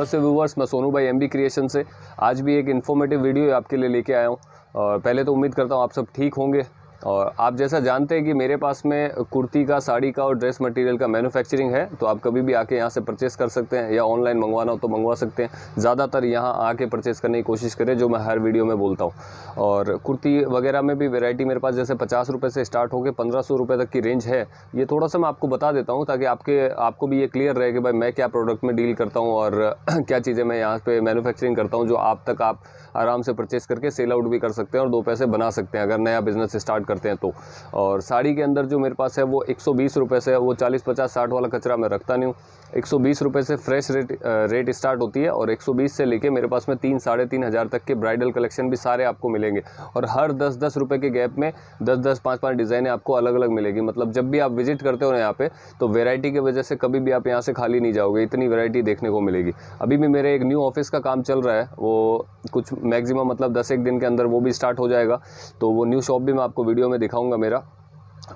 नमस्ते व्यूवर्स, मैं सोनू भाई MB क्रिएशन से आज भी एक इन्फॉर्मेटिव वीडियो आपके लिए लेके आया हूँ। और पहले तो उम्मीद करता हूँ आप सब ठीक होंगे। और आप जैसा जानते हैं कि मेरे पास में कुर्ती का, साड़ी का और ड्रेस मटेरियल का मैन्युफैक्चरिंग है, तो आप कभी भी आके यहाँ से परचेस कर सकते हैं या ऑनलाइन मंगवाना हो तो मंगवा सकते हैं। ज़्यादातर यहाँ आके परचेस करने की कोशिश करें, जो मैं हर वीडियो में बोलता हूँ। और कुर्ती वगैरह में भी वैरायटी मेरे पास जैसे 50 रुपये से स्टार्ट होकर 1500 रुपये तक की रेंज है। ये थोड़ा सा मैं आपको बता देता हूँ ताकि आपको भी ये क्लियर रहे कि भाई मैं क्या प्रोडक्ट में डील करता हूँ और क्या चीज़ें मैं यहाँ पे मैन्युफैक्चरिंग करता हूँ, जो आप आराम से परचेस करके सेल आउट भी कर सकते हैं और 2 पैसे बना सकते हैं अगर नया बिजनेस स्टार्ट करते हैं तो। और साड़ी के अंदर जो मेरे पास है वो 120 रुपये से, वो 40, 50, 60 वाला कचरा मैं रखता नहीं हूँ। 120 रुपये से फ्रेश रेट स्टार्ट होती है और 120 से लेके मेरे पास में 3, 3.5 हज़ार तक के ब्राइडल कलेक्शन भी सारे आपको मिलेंगे। और हर 10-10 रुपये के गैप में 10-10, 5-5 डिज़ाइनें आपको अलग अलग मिलेगी। मतलब जब भी आप विजिट करते हो ना यहाँ पे, तो वैरायटी की वजह से कभी भी आप यहाँ से खाली नहीं जाओगे, इतनी वैरायटी देखने को मिलेगी। अभी भी मेरे एक न्यू ऑफिस का काम चल रहा है, वो कुछ मैक्सिमम मतलब 10-1 दिन के अंदर वो भी स्टार्ट हो जाएगा। तो वो न्यू शॉप भी मैं आपको वीडियो में दिखाऊंगा मेरा।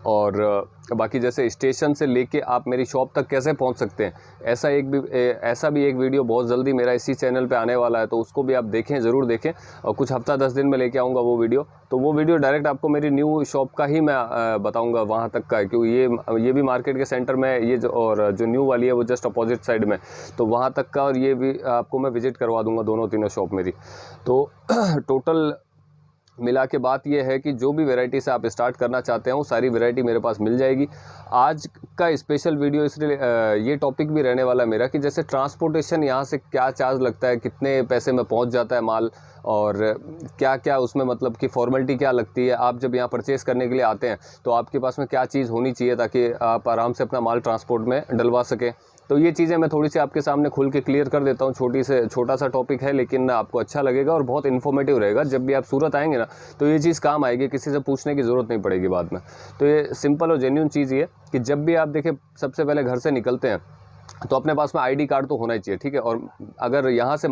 और बाकी जैसे स्टेशन से लेके आप मेरी शॉप तक कैसे पहुंच सकते हैं, ऐसा भी एक वीडियो बहुत जल्दी मेरा इसी चैनल पे आने वाला है, तो उसको भी आप देखें, ज़रूर देखें। और कुछ हफ्ता 10 दिन में लेके आऊँगा वो वीडियो। तो वो वीडियो डायरेक्ट आपको मेरी न्यू शॉप का ही मैं बताऊँगा, वहाँ तक का है, क्योंकि ये भी मार्केट के सेंटर में, ये जो न्यू वाली है वो जस्ट अपोजिट साइड में, तो वहाँ तक का। और ये भी आपको मैं विजिट करवा दूँगा दोनों तीनों शॉप मेरी। तो टोटल मिला के बात ये है कि जो भी वैरायटी से आप स्टार्ट करना चाहते हैं वो सारी वैरायटी मेरे पास मिल जाएगी। आज का स्पेशल वीडियो इसलिए ये टॉपिक भी रहने वाला है मेरा कि जैसे ट्रांसपोर्टेशन यहाँ से क्या चार्ज लगता है, कितने पैसे में पहुँच जाता है माल, और क्या क्या उसमें मतलब कि फॉर्मेलिटी क्या लगती है। आप जब यहाँ परचेस करने के लिए आते हैं तो आपके पास में क्या चीज़ होनी चाहिए ताकि आप आराम से अपना माल ट्रांसपोर्ट में डलवा सकें। तो ये चीज़ें मैं थोड़ी सी आपके सामने खुल के क्लियर कर देता हूँ। छोटा सा टॉपिक है, लेकिन आपको अच्छा लगेगा और बहुत इन्फॉर्मेटिव रहेगा। जब भी आप सूरत आएंगे ना, तो ये चीज़ काम आएगी, किसी से पूछने की ज़रूरत नहीं पड़ेगी बाद में। तो ये सिंपल और जेन्युइन चीज़ ये कि जब भी आप देखें, सबसे पहले घर से निकलते हैं तो अपने पास में ID कार्ड तो होना ही चाहिए, ठीक है। और अगर यहाँ से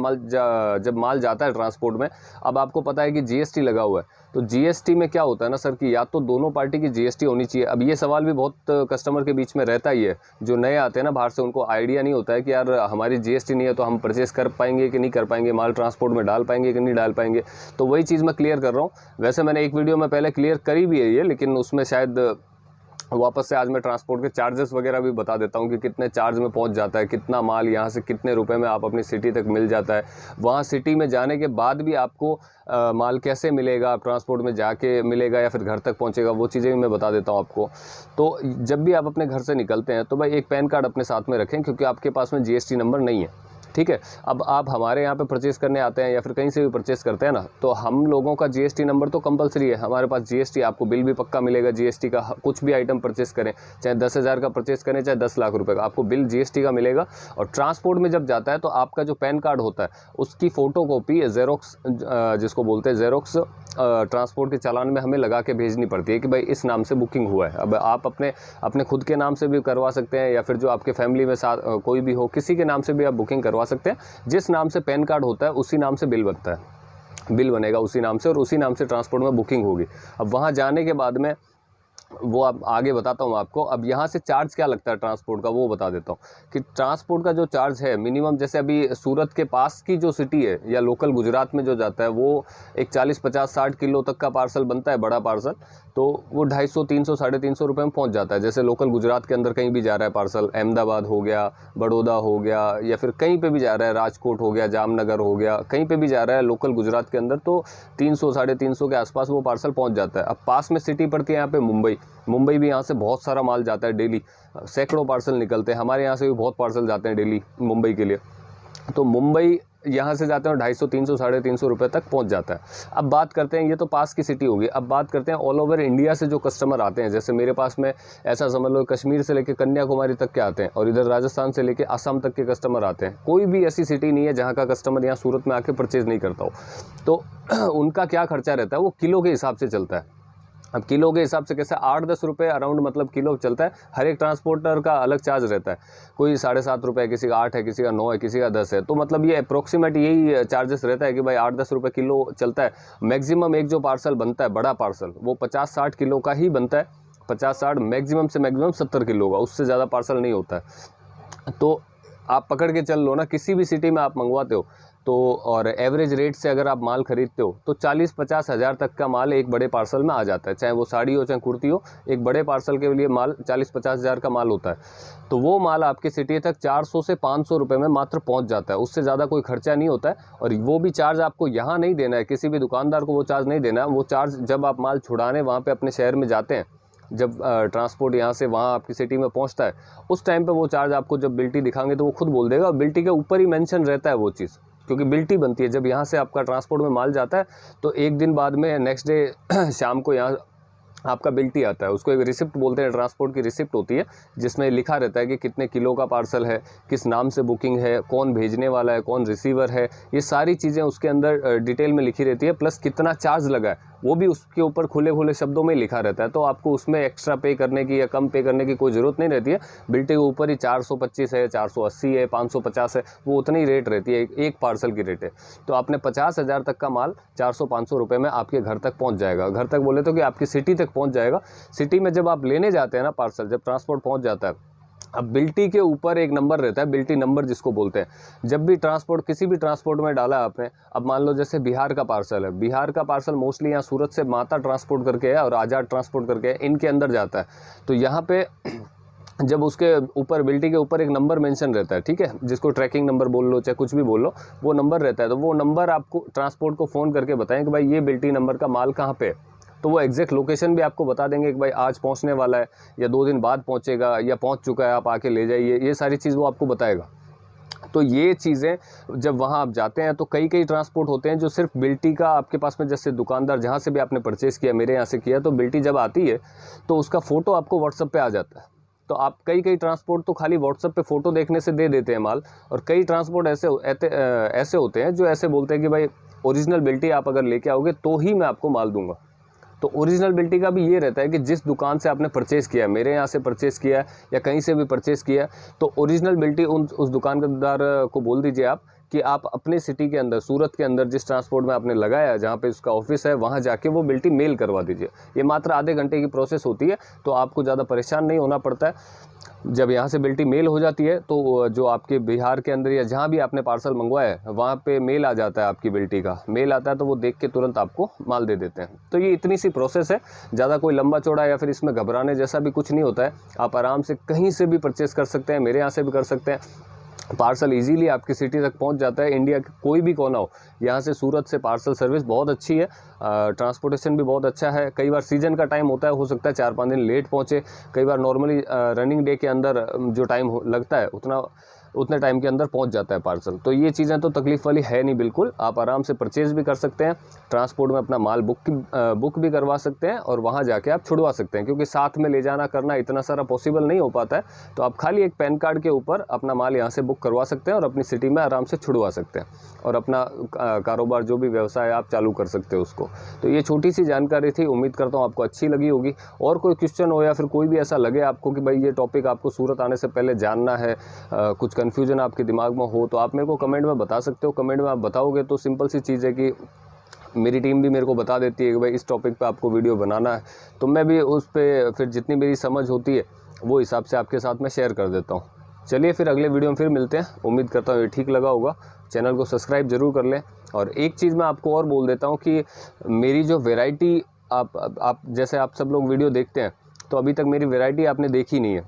जब माल जाता है ट्रांसपोर्ट में, अब आपको पता है कि GST लगा हुआ है। तो GST में क्या होता है ना सर, कि या तो दोनों पार्टी की GST होनी चाहिए। अब ये सवाल भी बहुत कस्टमर के बीच में रहता ही है, जो नए आते हैं ना बाहर से, उनको आइडिया नहीं होता है कि यार हमारी GST नहीं है तो हम परचेस कर पाएंगे कि नहीं कर पाएंगे, माल ट्रांसपोर्ट में डाल पाएंगे कि नहीं डाल पाएंगे। तो वही चीज़ मैं क्लियर कर रहा हूँ। वैसे मैंने एक वीडियो में पहले क्लियर करी भी है ये, लेकिन उसमें शायद वापस से आज मैं ट्रांसपोर्ट के चार्जेस वगैरह भी बता देता हूँ कि कितने चार्ज में पहुँच जाता है, कितना माल यहाँ से कितने रुपए में आप अपनी सिटी तक मिल जाता है। वहाँ सिटी में जाने के बाद भी आपको माल कैसे मिलेगा, ट्रांसपोर्ट में जाके मिलेगा या फिर घर तक पहुँचेगा, वो चीज़ें भी मैं बता देता हूँ आपको। तो जब भी आप अपने घर से निकलते हैं तो भाई एक पैन कार्ड अपने साथ में रखें, क्योंकि आपके पास में GST नंबर नहीं है, ठीक है। अब आप हमारे यहाँ पे परचेस करने आते हैं या फिर कहीं से भी परचेस करते हैं ना, तो हम लोगों का GST नंबर तो कंपलसरी है। हमारे पास GST, आपको बिल भी पक्का मिलेगा GST का। कुछ भी आइटम परचेस करें, चाहे 10,000 का परचेस करें, चाहे 10 लाख रुपए का, आपको बिल GST का मिलेगा। और ट्रांसपोर्ट में जब जाता है तो आपका जो पैन कार्ड होता है उसकी फ़ोटो कॉपी, ज़ेरोक्स जिसको बोलते हैं ज़ेरोक्स, ट्रांसपोर्ट के चालान में हमें लगा के भेजनी पड़ती है कि भाई इस नाम से बुकिंग हुआ है। अब आप अपने खुद के नाम से भी करवा सकते हैं, या फिर जो आपके फैमिली में साथ कोई भी हो, किसी के नाम से भी आप बुकिंग करवा सकते हैं। जिस नाम से पैन कार्ड होता है उसी नाम से बिल बनता है, बिल बनेगा उसी नाम से, और उसी नाम से ट्रांसपोर्ट में बुकिंग होगी। अब वहाँ जाने के बाद में वो आप आगे बताता हूँ आपको। अब यहाँ से चार्ज क्या लगता है ट्रांसपोर्ट का, वो बता देता हूँ कि ट्रांसपोर्ट का जो चार्ज है मिनिमम, जैसे अभी सूरत के पास की जो सिटी है या लोकल गुजरात में जो जाता है, वो एक 40, 50, 60 किलो तक का पार्सल बनता है, बड़ा पार्सल, तो वो 250, 300, 350 रुपये में पहुँच जाता है। जैसे लोकल गुजरात के अंदर कहीं भी जा रहा है पार्सल, अहमदाबाद हो गया, बड़ौदा हो गया, या फिर कहीं पर भी जा रहा है, राजकोट हो गया, जामनगर हो गया, कहीं पर भी जा रहा है लोकल गुजरात के अंदर, तो 300, 350 के आसपास वो पार्सल पहुँच जाता है। अब पास में सिटी पड़ती है यहाँ पे मुंबई भी, यहाँ से बहुत सारा माल जाता है डेली, सैकड़ों पार्सल निकलते हैं। हमारे यहाँ से भी बहुत पार्सल जाते हैं डेली मुंबई के लिए। तो मुंबई यहाँ से जाते हैं 250, 300, 350 रुपये तक पहुँच जाता है। अब बात करते हैं, ये तो पास की सिटी होगी। अब बात करते हैं ऑल ओवर इंडिया से जो कस्टमर आते हैं। जैसे मेरे पास में ऐसा समझ लो कश्मीर से लेके कन्याकुमारी तक के आते हैं, और इधर राजस्थान से लेके असम तक के कस्टमर आते हैं। कोई भी ऐसी सिटी नहीं है जहाँ का कस्टमर यहाँ सूरत में आके परचेज़ नहीं करता हो। तो उनका क्या खर्चा रहता है, वो किलो के हिसाब से चलता है। अब किलो के हिसाब से कैसे 8-10 रुपये अराउंड मतलब किलो चलता है। हर एक ट्रांसपोर्टर का अलग चार्ज रहता है, कोई 7.5 रुपये, किसी का 8 है, किसी का 9 है, किसी का 10 है। तो मतलब ये अप्रोक्सीमेट यही चार्जेस रहता है कि भाई 8-10 रुपये किलो चलता है। मैक्सिमम एक जो पार्सल बनता है बड़ा पार्सल, वो 50-60 किलो का ही बनता है। 50-60, मैक्सिमम से मैक्सिमम 70 किलो का, उससे ज़्यादा पार्सल नहीं होता है। तो आप पकड़ के चल लो ना, किसी भी सिटी में आप मंगवाते हो तो, और एवरेज रेट से अगर आप माल खरीदते हो तो 40-50 हज़ार तक का माल एक बड़े पार्सल में आ जाता है। चाहे वो साड़ी हो चाहे कुर्ती हो, एक बड़े पार्सल के लिए माल 40-50 हज़ार का माल होता है। तो वो माल आपकी सिटी तक 400 से 500 रुपये में मात्र पहुंच जाता है। उससे ज़्यादा कोई खर्चा नहीं होता है। और वो भी चार्ज आपको यहाँ नहीं देना है, किसी भी दुकानदार को वो चार्ज नहीं देना है। वो चार्ज जब आप माल छुड़ाने वहाँ पर अपने शहर में जाते हैं, जब ट्रांसपोर्ट यहाँ से वहाँ आपकी सिटी में पहुँचता है, उस टाइम पे वो चार्ज आपको जब बिल्टी दिखाएंगे तो वो खुद बोल देगा। बिल्टी के ऊपर ही मेंशन रहता है वो चीज़, क्योंकि बिल्टी बनती है जब यहाँ से आपका ट्रांसपोर्ट में माल जाता है तो एक दिन बाद में नेक्स्ट डे शाम को यहाँ आपका बिल्टी आता है। उसको एक रिसिप्ट बोलते हैं, ट्रांसपोर्ट की रिसिप्ट होती है, जिसमें लिखा रहता है कि कितने किलो का पार्सल है, किस नाम से बुकिंग है, कौन भेजने वाला है, कौन रिसीवर है, ये सारी चीज़ें उसके अंदर डिटेल में लिखी रहती है। प्लस कितना चार्ज लगा है वो भी उसके ऊपर खुले खुले शब्दों में लिखा रहता है। तो आपको उसमें एक्स्ट्रा पे करने की या कम पे करने की कोई ज़रूरत नहीं रहती है। बिल्टी के ऊपर ही 425 है, 480 है, 550 है, वो उतनी ही रेट रहती है, एक पार्सल की रेट है। तो आपने 50 हज़ार तक का माल 400-500 रुपये में आपके घर तक पहुंच जाएगा। घर तक बोले तो कि आपकी सिटी तक पहुंच जाएगा। सिटी में जब आप लेने जाते हैं ना पार्सल, जब ट्रांसपोर्ट पहुंच जाता है, अब बिल्टी के ऊपर एक नंबर रहता है, बिल्टी नंबर जिसको बोलते हैं। जब भी ट्रांसपोर्ट किसी भी ट्रांसपोर्ट में डाला आपने, अब मान लो जैसे बिहार का पार्सल है, बिहार का पार्सल मोस्टली यहाँ सूरत से माता ट्रांसपोर्ट करके है और आज़ाद ट्रांसपोर्ट करके है, इनके अंदर जाता है। तो यहाँ पे जब उसके ऊपर बिल्टी के ऊपर एक नंबर मेंशन रहता है, ठीक है, जिसको ट्रैकिंग नंबर बोल लो चाहे कुछ भी बोल लो, वो नंबर रहता है। तो वो नंबर आपको ट्रांसपोर्ट को फ़ोन करके बताएं कि भाई ये बिल्टी नंबर का माल कहाँ पे है। तो वो एग्जैक्ट लोकेशन भी आपको बता देंगे कि भाई आज पहुंचने वाला है या 2 दिन बाद पहुंचेगा या पहुंच चुका है, आप आके ले जाइए, ये सारी चीज़ वो आपको बताएगा। तो ये चीज़ें जब वहाँ आप जाते हैं तो कई ट्रांसपोर्ट होते हैं जो सिर्फ बिल्टी का आपके पास में, जैसे दुकानदार जहाँ से भी आपने परचेज़ किया, मेरे यहाँ से किया, तो बिल्टी जब आती है तो उसका फ़ोटो आपको व्हाट्सएप पे आ जाता है। तो आप कई ट्रांसपोर्ट तो खाली व्हाट्सएप पे फ़ोटो देखने से दे देते हैं माल, और कई ट्रांसपोर्ट ऐसे होते हैं जो ऐसे बोलते हैं कि भाई ओरिजिनल बिल्टी आप अगर लेके आओगे तो ही मैं आपको माल दूंगा। तो ओरिजिनल बिल्टी का भी ये रहता है कि जिस दुकान से आपने परचेज़ किया, मेरे यहाँ से परचेज़ किया या कहीं से भी परचेज़ किया, तो ओरिजिनल बिल्टी उस दुकानदार को बोल दीजिए आप कि आप अपने सिटी के अंदर, सूरत के अंदर जिस ट्रांसपोर्ट में आपने लगाया, जहाँ पे उसका ऑफिस है, वहाँ जाके वो बिल्टी मेल करवा दीजिए। ये मात्र आधे घंटे की प्रोसेस होती है, तो आपको ज़्यादा परेशान नहीं होना पड़ता है। जब यहाँ से बिल्टी मेल हो जाती है तो जो आपके बिहार के अंदर या जहाँ भी आपने पार्सल मंगवाया है वहाँ पे मेल आ जाता है, आपकी बिल्टी का मेल आता है, तो वो देख के तुरंत आपको माल दे देते हैं। तो ये इतनी सी प्रोसेस है, ज़्यादा कोई लंबा चौड़ा या फिर इसमें घबराने जैसा भी कुछ नहीं होता है। आप आराम से कहीं से भी परचेज़ कर सकते हैं, मेरे यहाँ से भी कर सकते हैं। पार्सल इजीली आपकी सिटी तक पहुंच जाता है। इंडिया का कोई भी कोना हो, यहाँ से सूरत से पार्सल सर्विस बहुत अच्छी है, ट्रांसपोर्टेशन भी बहुत अच्छा है। कई बार सीज़न का टाइम होता है, हो सकता है 4-5 दिन लेट पहुँचे, कई बार नॉर्मली रनिंग डे के अंदर जो टाइम लगता है उतने टाइम के अंदर पहुंच जाता है पार्सल। तो ये चीज़ें तो तकलीफ़ वाली है नहीं, बिल्कुल आप आराम से परचेज़ भी कर सकते हैं, ट्रांसपोर्ट में अपना माल बुक भी करवा सकते हैं और वहाँ जाके आप छुड़वा सकते हैं, क्योंकि साथ में ले जाना करना इतना सारा पॉसिबल नहीं हो पाता है। तो आप खाली एक पैन कार्ड के ऊपर अपना माल यहाँ से बुक करवा सकते हैं और अपनी सिटी में आराम से छुड़वा सकते हैं और अपना कारोबार जो भी व्यवसाय आप चालू कर सकते हो उसको। तो ये छोटी सी जानकारी थी, उम्मीद करता हूँ आपको अच्छी लगी होगी। और कोई क्वेश्चन हो या फिर कोई भी ऐसा लगे आपको कि भाई ये टॉपिक आपको सूरत आने से पहले जानना है, कुछ कन्फ्यूजन आपके दिमाग में हो, तो आप मेरे को कमेंट में बता सकते हो। कमेंट में आप बताओगे तो सिंपल सी चीज़ है कि मेरी टीम भी मेरे को बता देती है कि भाई इस टॉपिक पे आपको वीडियो बनाना है, तो मैं भी उस पर फिर जितनी मेरी समझ होती है वो हिसाब से आपके साथ में शेयर कर देता हूँ। चलिए फिर अगले वीडियो में फिर मिलते हैं। उम्मीद करता हूँ ये ठीक लगा होगा। चैनल को सब्सक्राइब ज़रूर कर लें। और एक चीज़ मैं आपको और बोल देता हूँ कि मेरी जो वेराइटी आप जैसे आप सब लोग वीडियो देखते हैं, तो अभी तक मेरी वेराइटी आपने देखी नहीं है,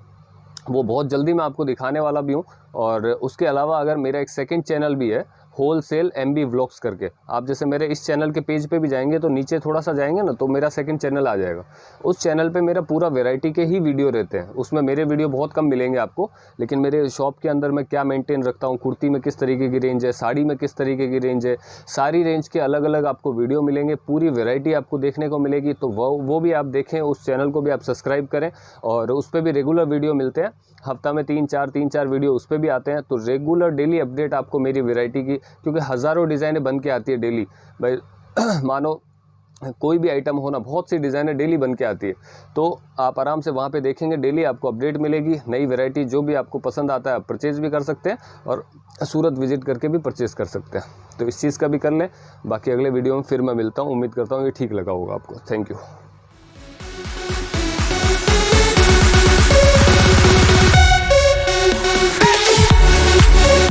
वो बहुत जल्दी मैं आपको दिखाने वाला भी हूँ। और उसके अलावा अगर मेरा एक सेकंड चैनल भी है, होलसेल MB व्लॉग्स करके, आप जैसे मेरे इस चैनल के पेज पे भी जाएंगे तो नीचे थोड़ा सा जाएंगे ना, तो मेरा सेकंड चैनल आ जाएगा। उस चैनल पे मेरा पूरा वैरायटी के ही वीडियो रहते हैं। उसमें मेरे वीडियो बहुत कम मिलेंगे आपको, लेकिन मेरे शॉप के अंदर मैं क्या मेंटेन रखता हूँ, कुर्ती में किस तरीके की रेंज है, साड़ी में किस तरीके की रेंज है, सारी रेंज के अलग अलग आपको वीडियो मिलेंगे, पूरी वेराइटी आपको देखने को मिलेगी। तो वो भी आप देखें, उस चैनल को भी आप सब्सक्राइब करें और उस पर भी रेगुलर वीडियो मिलते हैं। हफ्ता में 3-4 वीडियो उस पर भी आते हैं। तो रेगुलर डेली अपडेट आपको मेरी वैरायटी की, क्योंकि हज़ारों डिज़ाइनें बन के आती है डेली। भाई मानो कोई भी आइटम हो ना, बहुत सी डिज़ाइनें डेली बन के आती है, तो आप आराम से वहाँ पे देखेंगे, डेली आपको अपडेट मिलेगी। नई वैरायटी जो भी आपको पसंद आता है आप परचेज़ भी कर सकते हैं और सूरत विजिट करके भी परचेज़ कर सकते हैं। तो इस चीज़ का भी कर लें। बाकी अगले वीडियो में फिर मैं मिलता हूँ। उम्मीद करता हूँ ये ठीक लगा होगा आपको। Thank you.